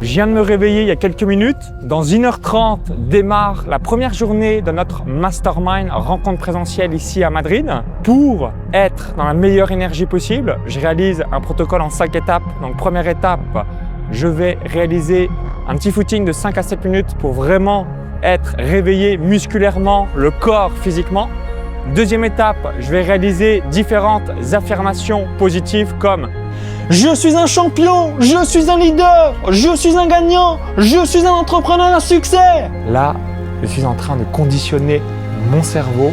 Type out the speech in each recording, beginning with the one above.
Je viens de me réveiller il y a quelques minutes. Dans 1h30 démarre la première journée de notre Mastermind rencontre présentielle ici à Madrid. Pour être dans la meilleure énergie possible, je réalise un protocole en 5 étapes. Donc première étape, je vais réaliser un petit footing de 5 à 7 minutes pour vraiment être réveillé musculairement, le corps physiquement. Deuxième étape, je vais réaliser différentes affirmations positives comme « Je suis un champion, je suis un leader, je suis un gagnant, je suis un entrepreneur à succès ». Là, je suis en train de conditionner mon cerveau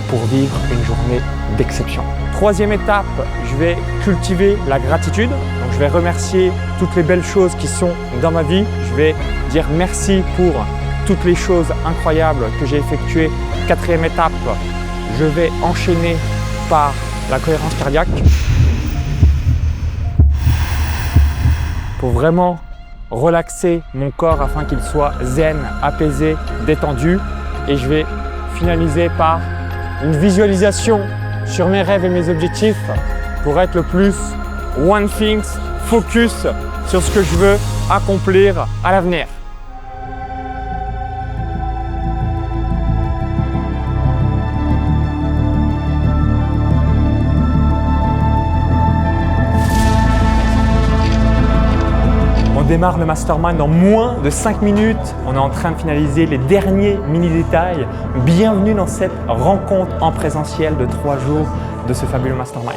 pour vivre une journée d'exception. Troisième étape, je vais cultiver la gratitude. Donc, je vais remercier toutes les belles choses qui sont dans ma vie. Je vais dire merci pour toutes les choses incroyables que j'ai effectuées. Quatrième étape, je vais enchaîner par la cohérence cardiaque pour vraiment relaxer mon corps afin qu'il soit zen, apaisé, détendu. Et je vais finaliser par une visualisation sur mes rêves et mes objectifs pour être le plus one things, focus sur ce que je veux accomplir à l'avenir. On démarre le Mastermind dans moins de 5 minutes. On est en train de finaliser les derniers mini-détails. Bienvenue dans cette rencontre en présentiel de 3 jours de ce fabuleux Mastermind.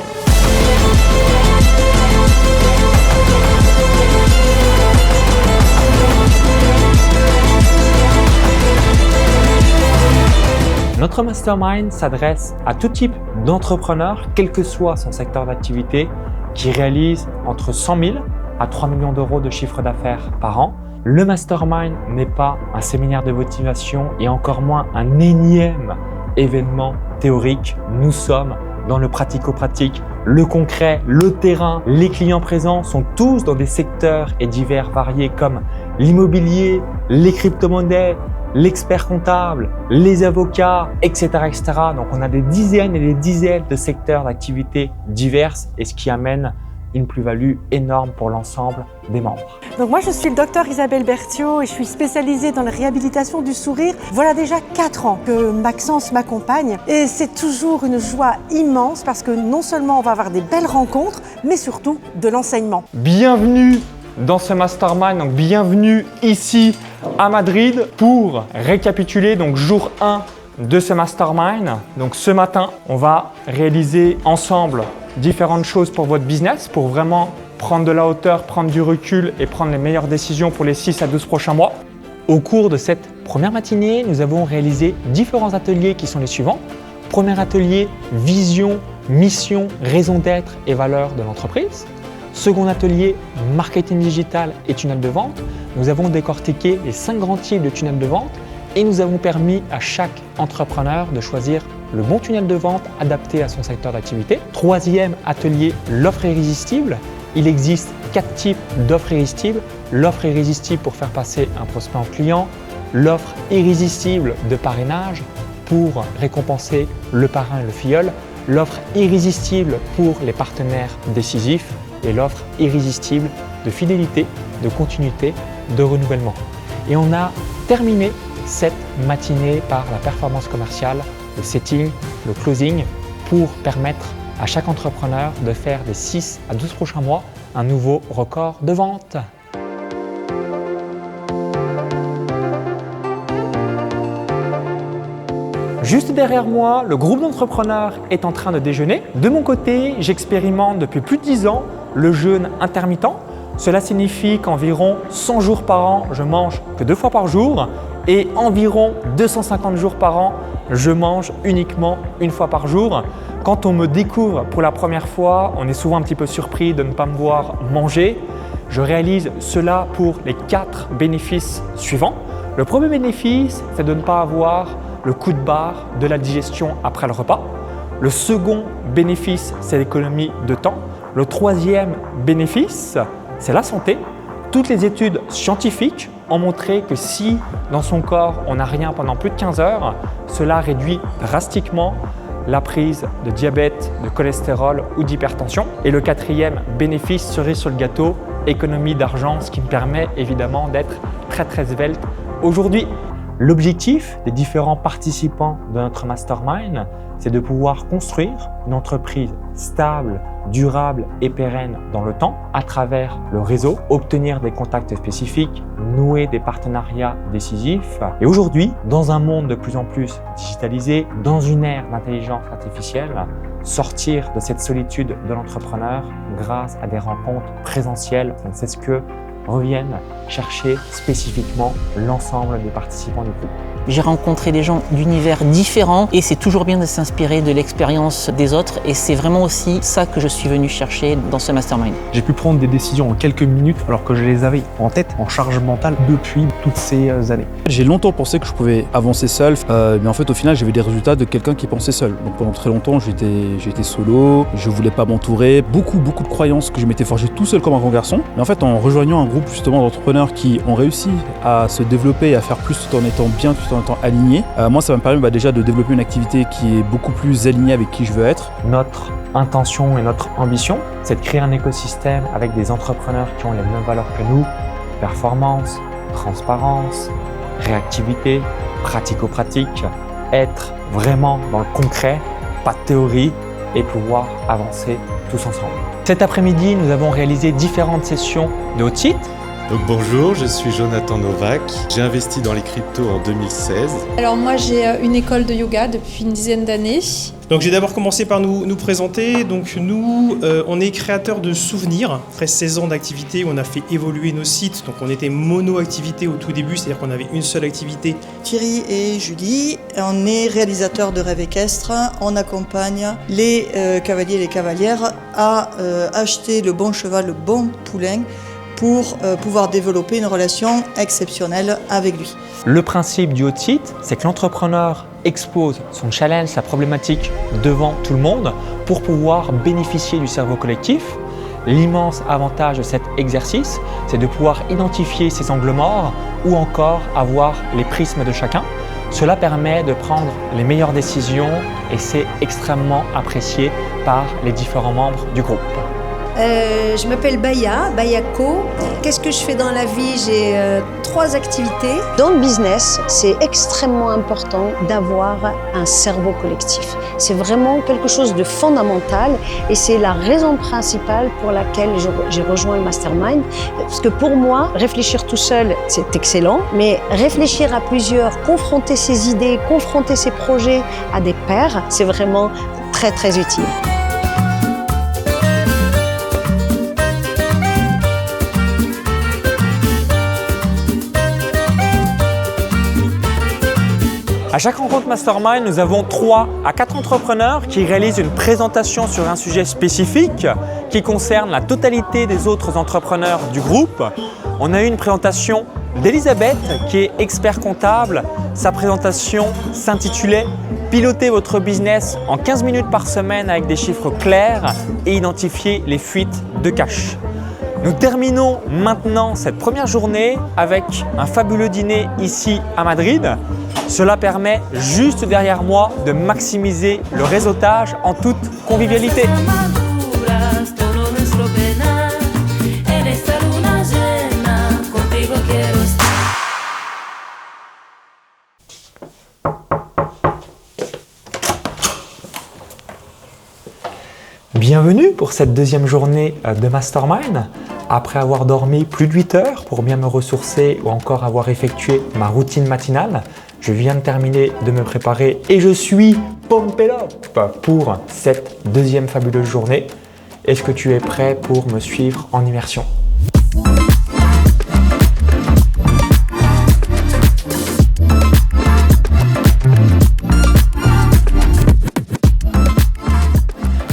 Notre Mastermind s'adresse à tout type d'entrepreneur, quel que soit son secteur d'activité, qui réalise entre 100 000 à 3 millions d'euros de chiffre d'affaires par an. Le Mastermind n'est pas un séminaire de motivation et encore moins un énième événement théorique. Nous sommes dans le pratico-pratique, le concret, le terrain. Les clients présents sont tous dans des secteurs et divers variés comme l'immobilier, les crypto-monnaies, l'expert comptable, les avocats, etc., etc. Donc on a des dizaines et des dizaines de secteurs d'activités diverses et ce qui amène une plus-value énorme pour l'ensemble des membres. Donc moi je suis le docteur Isabelle Berthiaud et je suis spécialisée dans la réhabilitation du sourire. Voilà déjà 4 ans que Maxence m'accompagne et c'est toujours une joie immense parce que non seulement on va avoir des belles rencontres, mais surtout de l'enseignement. Bienvenue dans ce Mastermind, donc bienvenue ici à Madrid pour récapituler donc jour 1 de ce Mastermind. Donc ce matin, on va réaliser ensemble différentes choses pour votre business, pour vraiment prendre de la hauteur, prendre du recul et prendre les meilleures décisions pour les 6 à 12 prochains mois. Au cours de cette première matinée, nous avons réalisé différents ateliers qui sont les suivants. Premier atelier, vision, mission, raison d'être et valeur de l'entreprise. Second atelier, marketing digital et tunnel de vente. Nous avons décortiqué les 5 grands types de tunnels de vente et nous avons permis à chaque entrepreneur de choisir le bon tunnel de vente adapté à son secteur d'activité. Troisième atelier, l'offre irrésistible. Il existe 4 types d'offres irrésistibles. L'offre irrésistible pour faire passer un prospect en client, l'offre irrésistible de parrainage pour récompenser le parrain et le filleul, l'offre irrésistible pour les partenaires décisifs et l'offre irrésistible de fidélité, de continuité, de renouvellement. Et on a terminé cette matinée par la performance commerciale, le setting, le closing pour permettre à chaque entrepreneur de faire des 6 à 12 prochains mois un nouveau record de vente. Juste derrière moi, le groupe d'entrepreneurs est en train de déjeuner. De mon côté, j'expérimente depuis plus de 10 ans le jeûne intermittent. Cela signifie qu'environ 100 jours par an, je mange que 2 fois par jour et environ 250 jours par an, je mange uniquement 1 fois par jour. Quand on me découvre pour la première fois, on est souvent un petit peu surpris de ne pas me voir manger. Je réalise cela pour les 4 bénéfices suivants. Le premier bénéfice, c'est de ne pas avoir le coup de barre de la digestion après le repas. Le second bénéfice, c'est l'économie de temps. Le troisième bénéfice, c'est la santé. Toutes les études scientifiques ont montré que si dans son corps on n'a rien pendant plus de 15 heures, cela réduit drastiquement la prise de diabète, de cholestérol ou d'hypertension. Et le quatrième bénéfice, cerise sur le gâteau, économie d'argent, ce qui me permet évidemment d'être très svelte aujourd'hui. L'objectif des différents participants de notre mastermind, c'est de pouvoir construire une entreprise stable, durable et pérenne dans le temps à travers le réseau, obtenir des contacts spécifiques, nouer des partenariats décisifs. Et aujourd'hui, dans un monde de plus en plus digitalisé, dans une ère d'intelligence artificielle, sortir de cette solitude de l'entrepreneur grâce à des rencontres présentielles. Donc c'est ce que reviennent chercher spécifiquement l'ensemble des participants du groupe. J'ai rencontré des gens d'univers différents et c'est toujours bien de s'inspirer de l'expérience des autres et c'est vraiment aussi ça que je suis venu chercher dans ce mastermind. J'ai pu prendre des décisions en quelques minutes alors que je les avais en tête, en charge mentale depuis toutes ces années. J'ai longtemps pensé que je pouvais avancer seul, mais en fait au final j'avais des résultats de quelqu'un qui pensait seul. Donc pendant très longtemps j'étais solo, je voulais pas m'entourer, beaucoup de croyances que je m'étais forgé tout seul comme un grand garçon. Mais en fait en rejoignant un groupe justement d'entrepreneurs qui ont réussi à se développer et à faire plus tout en étant bien, tout en étant aligné, moi ça m'a permis déjà de développer une activité qui est beaucoup plus alignée avec qui je veux être. Notre intention et notre ambition, c'est de créer un écosystème avec des entrepreneurs qui ont les mêmes valeurs que nous, performance, transparence, réactivité, pratico-pratique, être vraiment dans le concret, pas de théorie et pouvoir avancer tous ensemble. Cet après-midi, nous avons réalisé différentes sessions de haut titre. Donc bonjour, je suis Jonathan Novak. J'ai investi dans les cryptos en 2016. Alors moi j'ai une école de yoga depuis une dizaine d'années. Donc j'ai d'abord commencé par nous présenter. Donc nous, on est créateurs de souvenirs. Après 16 ans d'activité, on a fait évoluer nos sites. Donc on était mono-activité au tout début, c'est-à-dire qu'on avait une seule activité. Thierry et Julie, on est réalisateurs de rêves équestres. On accompagne les cavaliers et les cavalières à acheter le bon cheval, le bon poulain, pour pouvoir développer une relation exceptionnelle avec lui. Le principe du hot seat, c'est que l'entrepreneur expose son challenge, sa problématique devant tout le monde pour pouvoir bénéficier du cerveau collectif. L'immense avantage de cet exercice, c'est de pouvoir identifier ses angles morts ou encore avoir les prismes de chacun. Cela permet de prendre les meilleures décisions et c'est extrêmement apprécié par les différents membres du groupe. Je m'appelle Bayako. Qu'est-ce que je fais dans la vie? J'ai 3 activités. Dans le business, c'est extrêmement important d'avoir un cerveau collectif. C'est vraiment quelque chose de fondamental et c'est la raison principale pour laquelle j'ai rejoint le mastermind. Parce que pour moi, réfléchir tout seul, c'est excellent, mais réfléchir à plusieurs, confronter ses idées, confronter ses projets à des pairs, c'est vraiment très utile. À chaque rencontre mastermind, nous avons 3 à 4 entrepreneurs qui réalisent une présentation sur un sujet spécifique qui concerne la totalité des autres entrepreneurs du groupe. On a eu une présentation d'Elisabeth qui est expert comptable. Sa présentation s'intitulait « Piloter votre business en 15 minutes par semaine avec des chiffres clairs et identifier les fuites de cash ». Nous terminons maintenant cette première journée avec un fabuleux dîner ici à Madrid. Cela permet juste derrière moi de maximiser le réseautage en toute convivialité. Bienvenue pour cette deuxième journée de Mastermind. Après avoir dormi plus de 8 heures pour bien me ressourcer ou encore avoir effectué ma routine matinale, je viens de terminer de me préparer et je suis pumped up pour cette deuxième fabuleuse journée. Est-ce que tu es prêt pour me suivre en immersion ?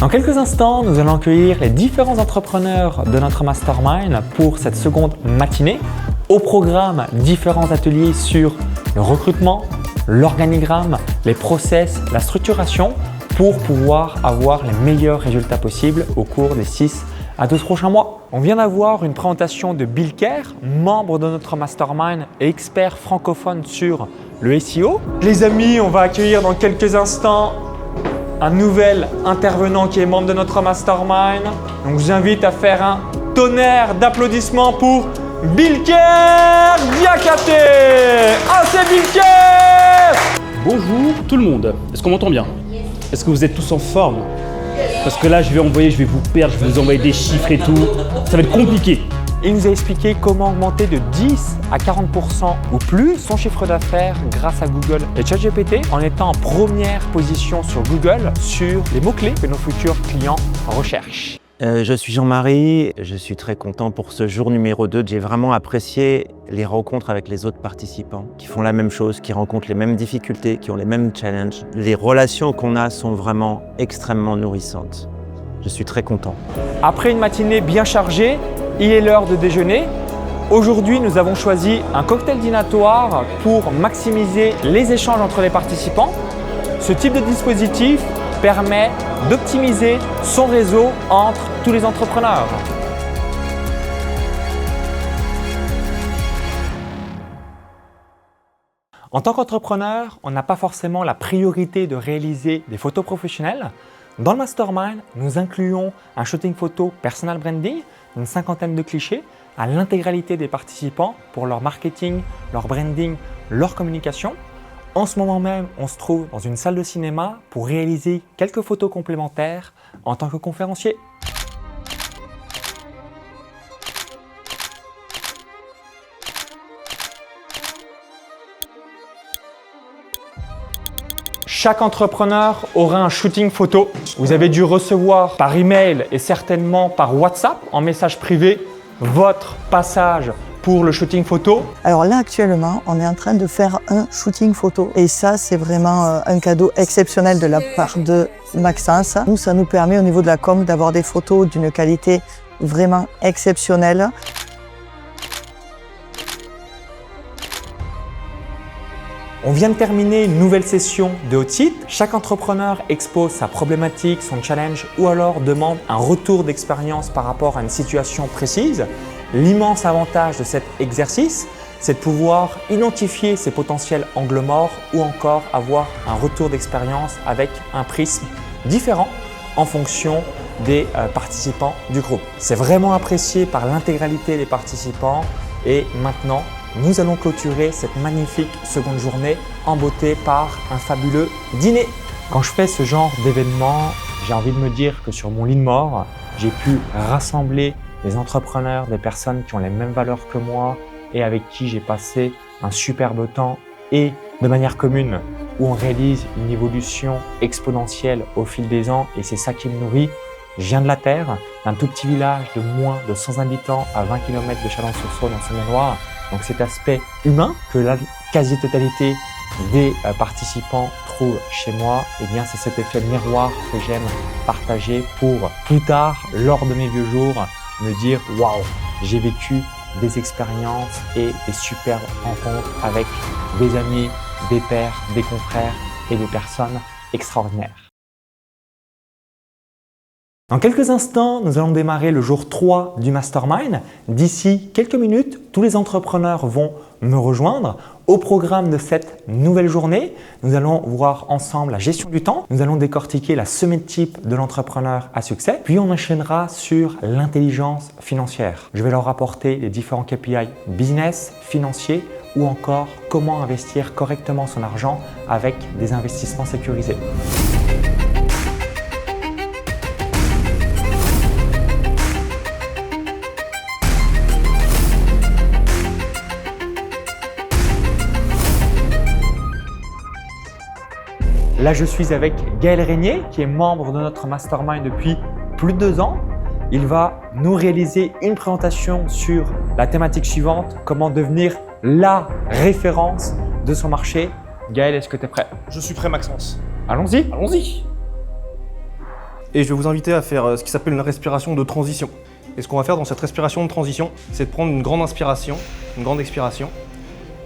Dans quelques instants, nous allons accueillir les différents entrepreneurs de notre mastermind pour cette seconde matinée. Au programme, différents ateliers sur le recrutement, l'organigramme, les process, la structuration pour pouvoir avoir les meilleurs résultats possibles au cours des 6 à 12 prochains mois. On vient d'avoir une présentation de Bill Kerr, membre de notre mastermind et expert francophone sur le SEO. Les amis, on va accueillir dans quelques instants un nouvel intervenant qui est membre de notre mastermind. Donc je vous invite à faire un tonnerre d'applaudissements pour Bilker Diakate. Ah, c'est Bilker! Bonjour tout le monde, est-ce qu'on m'entend bien? Est-ce que vous êtes tous en forme? Parce que là je vais vous perdre, je vais vous envoyer des chiffres et tout, ça va être compliqué. Il nous a expliqué comment augmenter de 10 à 40% ou plus son chiffre d'affaires grâce à Google et ChatGPT en étant en première position sur Google sur les mots-clés que nos futurs clients recherchent. Je suis Jean-Marie, je suis très content pour ce jour numéro 2. J'ai vraiment apprécié les rencontres avec les autres participants qui font la même chose, qui rencontrent les mêmes difficultés, qui ont les mêmes challenges. Les relations qu'on a sont vraiment extrêmement nourrissantes. Je suis très content. Après une matinée bien chargée, il est l'heure de déjeuner. Aujourd'hui, nous avons choisi un cocktail dînatoire pour maximiser les échanges entre les participants. Ce type de dispositif permet d'optimiser son réseau entre tous les entrepreneurs. En tant qu'entrepreneur, on n'a pas forcément la priorité de réaliser des photos professionnelles. Dans le Mastermind, nous incluons un shooting photo personal branding, une 50aine de clichés à l'intégralité des participants pour leur marketing, leur branding, leur communication. En ce moment même, on se trouve dans une salle de cinéma pour réaliser quelques photos complémentaires en tant que conférencier. Chaque entrepreneur aura un shooting photo. Vous avez dû recevoir par email et certainement par WhatsApp en message privé votre passage pour le shooting photo. Alors là, actuellement, on est en train de faire un shooting photo. Et ça, c'est vraiment un cadeau exceptionnel de la part de Maxence. Nous, ça nous permet au niveau de la com d'avoir des photos d'une qualité vraiment exceptionnelle. On vient de terminer une nouvelle session de hot seat. Chaque entrepreneur expose sa problématique, son challenge ou alors demande un retour d'expérience par rapport à une situation précise. L'immense avantage de cet exercice, c'est de pouvoir identifier ses potentiels angles morts ou encore avoir un retour d'expérience avec un prisme différent en fonction des participants du groupe. C'est vraiment apprécié par l'intégralité des participants et maintenant, nous allons clôturer cette magnifique seconde journée en beauté par un fabuleux dîner. Quand je fais ce genre d'événement, j'ai envie de me dire que sur mon lit de mort, j'ai pu rassembler des entrepreneurs, des personnes qui ont les mêmes valeurs que moi et avec qui j'ai passé un superbe temps et de manière commune où on réalise une évolution exponentielle au fil des ans et c'est ça qui me nourrit. Je viens de la Terre, d'un tout petit village de moins de 100 habitants à 20 km de Chalon-sur-Saône en Saône-et-Loire. Donc cet aspect humain que la quasi-totalité des participants trouvent chez moi, eh bien c'est cet effet miroir que j'aime partager pour plus tard, lors de mes vieux jours, me dire « Waouh, j'ai vécu des expériences et des superbes rencontres avec des amis, des pairs, des confrères et des personnes extraordinaires. » Dans quelques instants, nous allons démarrer le jour 3 du Mastermind. D'ici quelques minutes, tous les entrepreneurs vont me rejoindre. Au programme de cette nouvelle journée, nous allons voir ensemble la gestion du temps. Nous allons décortiquer la semaine type de l'entrepreneur à succès. Puis on enchaînera sur l'intelligence financière. Je vais leur apporter les différents KPI business, financiers ou encore comment investir correctement son argent avec des investissements sécurisés. Là, je suis avec Gaël Régnier, qui est membre de notre Mastermind depuis plus de 2 ans. Il va nous réaliser une présentation sur la thématique suivante, comment devenir la référence de son marché. Gaël, est-ce que tu es prêt? Je suis prêt, Maxence. Allons-y. Allons-y. Et je vais vous inviter à faire ce qui s'appelle une respiration de transition. Et ce qu'on va faire dans cette respiration de transition, c'est de prendre une grande inspiration, une grande expiration.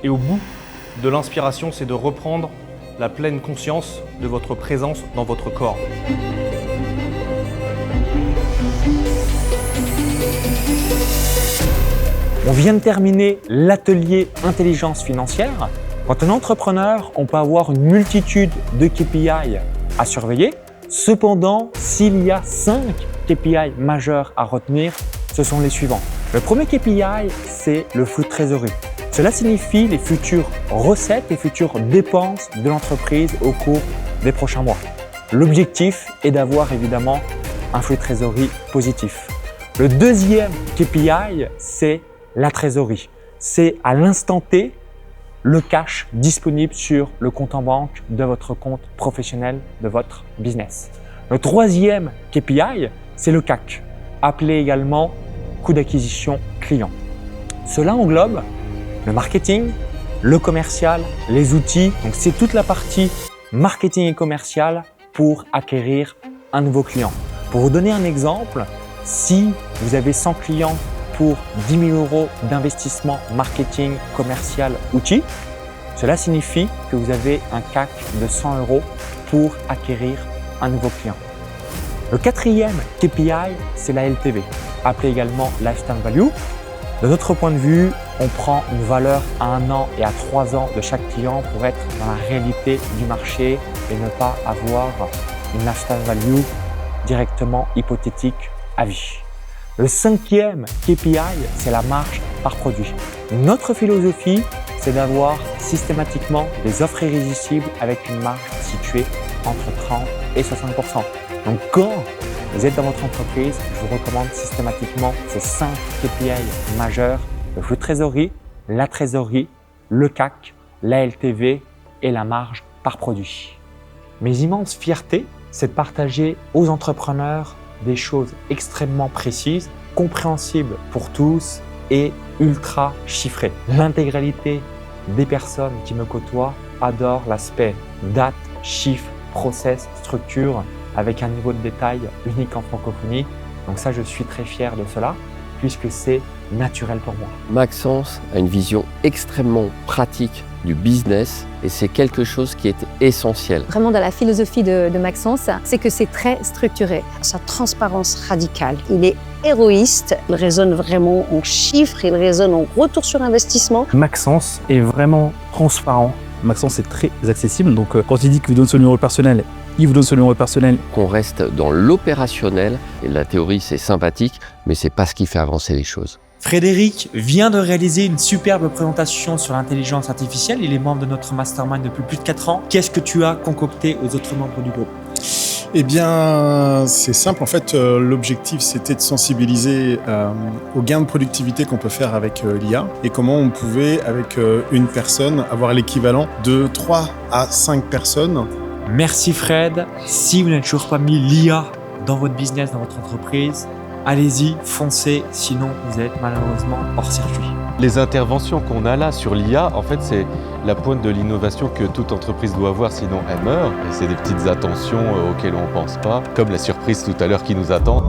Et au bout de l'inspiration, c'est de reprendre la pleine conscience de votre présence dans votre corps. On vient de terminer l'atelier intelligence financière. Quand on est entrepreneur, on peut avoir une multitude de KPI à surveiller. Cependant, s'il y a 5 KPI majeurs à retenir, ce sont les suivants. Le premier KPI, c'est le flux de trésorerie. Cela signifie les futures recettes, les futures dépenses de l'entreprise au cours des prochains mois. L'objectif est d'avoir évidemment un flux de trésorerie positif. Le deuxième KPI, c'est la trésorerie. C'est à l'instant T le cash disponible sur le compte en banque de votre compte professionnel de votre business. Le troisième KPI, c'est le CAC, appelé également coût d'acquisition client. Cela englobe le marketing, le commercial, les outils. Donc c'est toute la partie marketing et commercial pour acquérir un nouveau client. Pour vous donner un exemple, si vous avez 100 clients pour 10 000 € d'investissement marketing, commercial, outils, cela signifie que vous avez un CAC de 100 € pour acquérir un nouveau client. Le quatrième KPI, c'est la LTV, appelée également Lifetime Value. De notre point de vue, on prend une valeur à 1 an et à 3 ans de chaque client pour être dans la réalité du marché et ne pas avoir une Lifetime Value directement hypothétique à vie. Le cinquième KPI, c'est la marge par produit. Notre philosophie, c'est d'avoir systématiquement des offres irrésistibles avec une marge située entre 30 et 60%. Donc quand vous êtes dans votre entreprise, je vous recommande systématiquement ces 5 KPI majeurs: le flux de trésorerie, le CAC, la LTV et la marge par produit. Mes immenses fiertés, c'est de partager aux entrepreneurs des choses extrêmement précises, compréhensibles pour tous et ultra chiffrées. L'intégralité des personnes qui me côtoient adorent l'aspect date, chiffres, process, structure avec un niveau de détail unique en francophonie. Donc ça, je suis très fier de cela puisque c'est naturel pour moi. Maxence a une vision extrêmement pratique du business et c'est quelque chose qui est essentiel. Vraiment dans la philosophie de Maxence, c'est que c'est très structuré. Sa transparence radicale, il est héroïste, il raisonne vraiment en chiffres, il raisonne en retour sur investissement. Maxence est vraiment transparent. Maxence est très accessible, donc quand il dit qu'il vous donne son numéro personnel, il vous donne son numéro personnel. Qu'on reste dans l'opérationnel, et la théorie c'est sympathique, mais c'est pas ce qui fait avancer les choses. Frédéric vient de réaliser une superbe présentation sur l'intelligence artificielle. Il est membre de notre mastermind depuis plus de 4 ans. Qu'est-ce que tu as concocté aux autres membres du groupe ? Eh bien, c'est simple. En fait, l'objectif, c'était de sensibiliser aux gains de productivité qu'on peut faire avec l'IA et comment on pouvait, avec une personne, avoir l'équivalent de 3 à 5 personnes. Merci Fred. Si vous n'avez toujours pas mis l'IA dans votre business, dans votre entreprise, allez-y, foncez, sinon vous êtes malheureusement hors circuit. Les interventions qu'on a là sur l'IA, en fait, c'est la pointe de l'innovation que toute entreprise doit avoir, sinon elle meurt. Et c'est des petites attentions auxquelles on ne pense pas, comme la surprise tout à l'heure qui nous attend.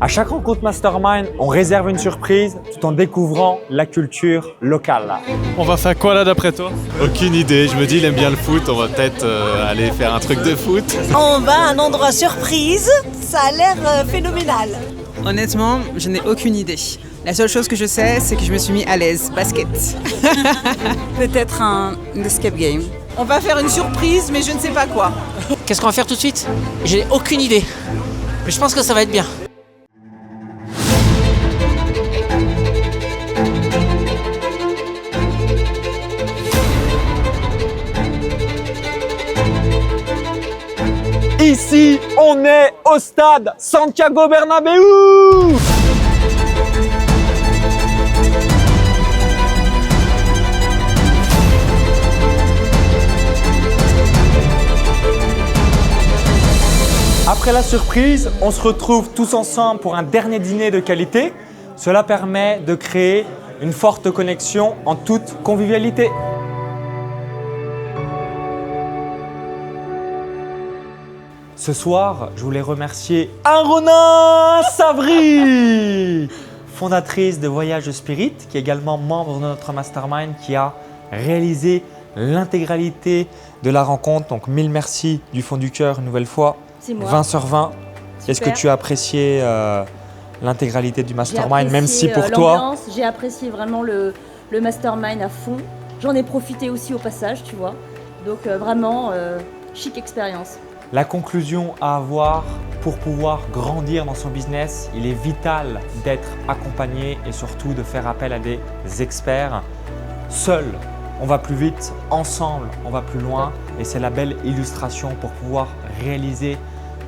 À chaque rencontre Mastermind, on réserve une surprise tout en découvrant la culture locale. On va faire quoi là d'après toi? Aucune idée, je me dis il aime bien le foot, on va peut-être aller faire un truc de foot. On va à un endroit surprise, ça a l'air phénoménal. Honnêtement, je n'ai aucune idée. La seule chose que je sais, c'est que je me suis mis à l'aise, basket. Peut-être un escape game. On va faire une surprise, mais je ne sais pas quoi. Qu'est-ce qu'on va faire tout de suite? J'ai aucune idée. Mais je pense que ça va être bien. Ici, on est au stade Santiago Bernabéu. Après la surprise, on se retrouve tous ensemble pour un dernier dîner de qualité. Cela permet de créer une forte connexion en toute convivialité. Ce soir, je voulais remercier Arona Savry, fondatrice de Voyage Spirit, qui est également membre de notre mastermind, qui a réalisé l'intégralité de la rencontre. Donc, 1000 merci du fond du cœur une nouvelle fois. C'est moi. 20 sur 20. Est-ce que tu as apprécié l'intégralité du mastermind, même si pour toi… J'ai apprécié vraiment le mastermind à fond. J'en ai profité aussi au passage, tu vois. Donc vraiment, chic expérience. La conclusion à avoir pour pouvoir grandir dans son business, il est vital d'être accompagné et surtout de faire appel à des experts. Seul, on va plus vite, ensemble, on va plus loin et c'est la belle illustration pour pouvoir réaliser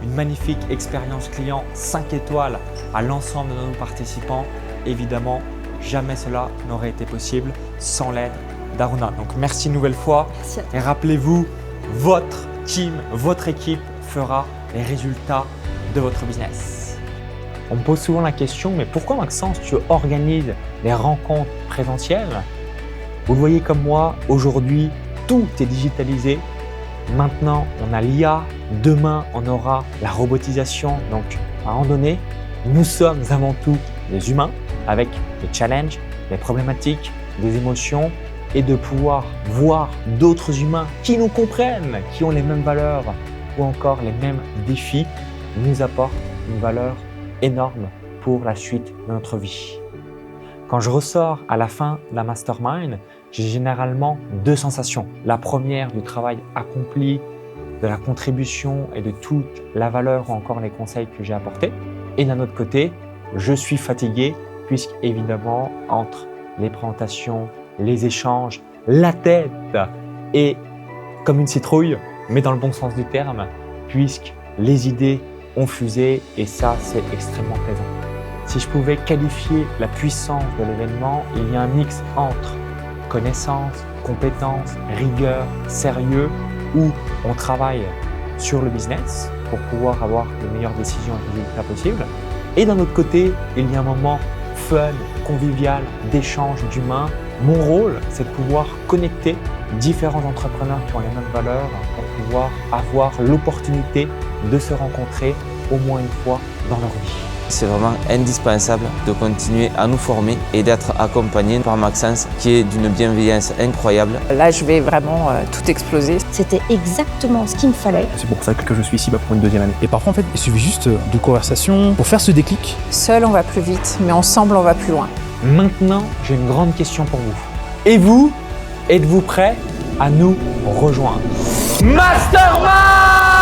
une magnifique expérience client 5 étoiles à l'ensemble de nos participants. Évidemment, jamais cela n'aurait été possible sans l'aide d'Aruna. Donc merci une nouvelle fois et rappelez-vous, votre team, votre équipe fera les résultats de votre business. On me pose souvent la question, mais pourquoi Maxence, tu organises des rencontres présentielles? Vous le voyez comme moi, aujourd'hui, tout est digitalisé. Maintenant, on a l'IA. Demain, on aura la robotisation. Donc, à un moment donné, nous sommes avant tout des humains avec des challenges, des problématiques, des émotions et de pouvoir voir d'autres humains qui nous comprennent, qui ont les mêmes valeurs ou encore les mêmes défis, nous apporte une valeur énorme pour la suite de notre vie. Quand je ressors à la fin de la mastermind, j'ai généralement deux sensations. La première du travail accompli, de la contribution et de toute la valeur ou encore les conseils que j'ai apportés. Et d'un autre côté, je suis fatigué puisque évidemment entre les présentations, les échanges, la tête est comme une citrouille, mais dans le bon sens du terme, puisque les idées ont fusé et ça c'est extrêmement plaisant. Si je pouvais qualifier la puissance de l'événement, il y a un mix entre connaissances, compétences, rigueur, sérieux, où on travaille sur le business pour pouvoir avoir les meilleures décisions et résultats possibles. Et d'un autre côté, il y a un moment fun, convivial, d'échange, d'humain. Mon rôle, c'est de pouvoir connecter différents entrepreneurs qui ont les mêmes valeurs pour pouvoir avoir l'opportunité de se rencontrer au moins une fois dans leur vie. C'est vraiment indispensable de continuer à nous former et d'être accompagné par Maxence qui est d'une bienveillance incroyable. Là, je vais vraiment tout exploser. C'était exactement ce qu'il me fallait. C'est pour ça que je suis ici pour une deuxième année. Et parfois, en fait, il suffit juste de conversation pour faire ce déclic. Seul, on va plus vite, mais ensemble, on va plus loin. Maintenant, j'ai une grande question pour vous. Et vous, êtes-vous prêts à nous rejoindre? Mastermind!